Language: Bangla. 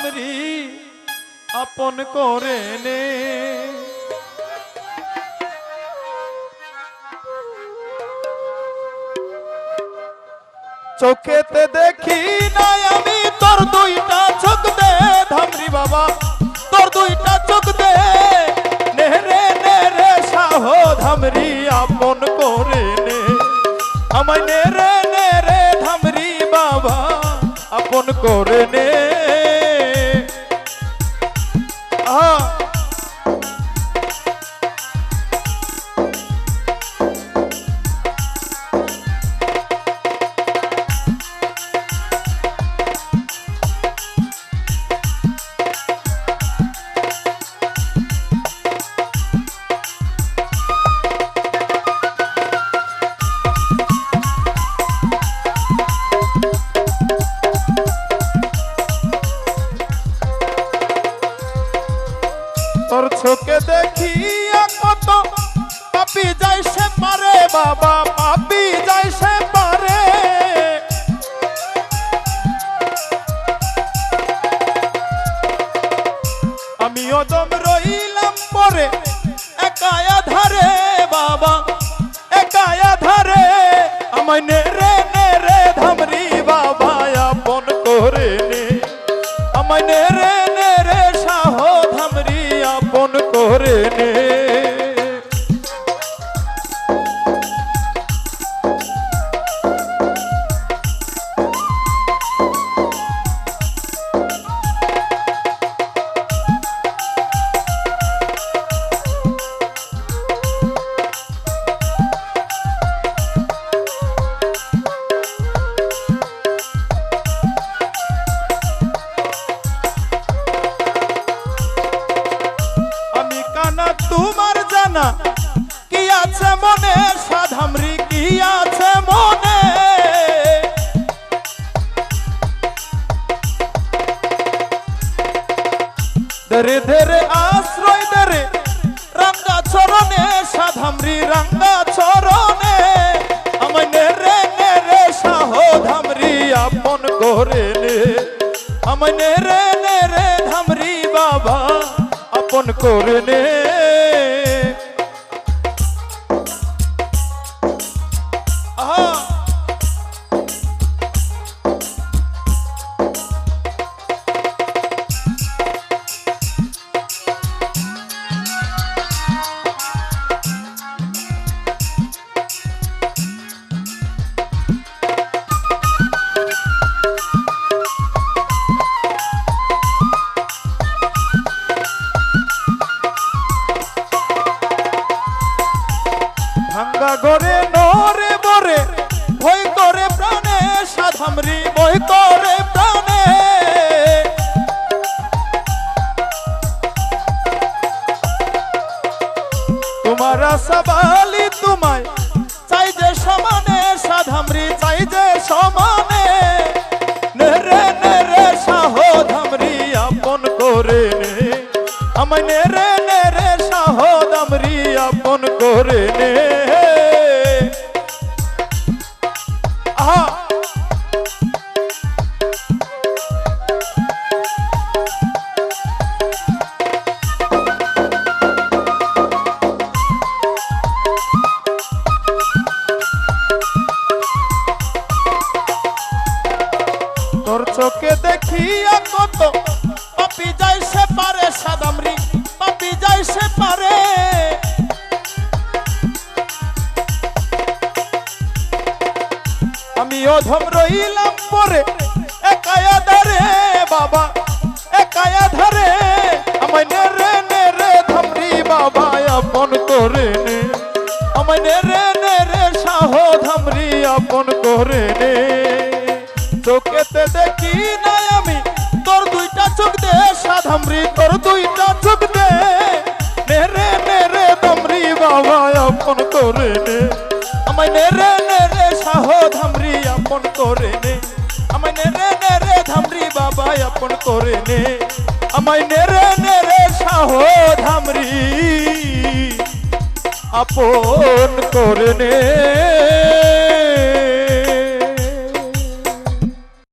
ধামরি আপন করে নে। চোখেতে দেখি নাই আমি তোর দুইটা চোখ দে ধামরি বাবা, তোর দুইটা চোখ দে নে রে শাহ ধামরি আপন করে নে। আমায় নে রে ধামরি বাবা আপন করে নে। তোর চোখে দেখিয়া কত পাপি যাই সে পারে বাবা, পাপি যাই সে পারে। আমি অদম রইলাম পরে একা আধারে বাবা, একা আধারে। আমায় নে রে ধামরি বাবা আপন করে নে। আমায় নে রে শাহ ধামরি আপন করে নে। তোমার জানা কি আছে মনে সাধামরি, কি আছে মনে। ধরে ধরে আশ্রয় ধরে রাঙ্গা চরণে সাধামরি রাঙ্গা চরণে। আমায় নে রে শাহ ধামরি আপন করে নে। আমায় নে রে ধামরি বাবা আপন করে নে। ভাঙ্গা ঘরে নরে বরে ভয় করে প্রাণে সাধামরি ভয় করে প্রাণে। তোমার আশাবালি তোমায় চাই যে সমানে সাধামরি চাই যে সমানে। নে রে শাহ ধামরি আপন করে নে। আমায় নে রে শাহ ধামরি আপন করে নে। তোর চোখে দেখিয়া কত পাপি যাই সে পারে সাধামরি, পাপি যাই সে পারে। আমি অধম রইলাম পরে একা আধারে বাবা, একা আধারে। আমায় নে রে ধামরি বাবা আপন করে নে। আমায় নে রে শাহ ধামরি আপন করে নে। চোখেতে দেখি নাই আমি তোর দুইটা চোখ দে সাধামরি, তোর দুইটা চোখ দে নে রে ধামরি বাবা আপন করে নে। আমায় নে রে শাহ ধামরি আপন করে নে। আমায় নে রে ধামরি বাবা আপন করে নে। আমায় নে রে শাহ ধামরি আপন করে নে।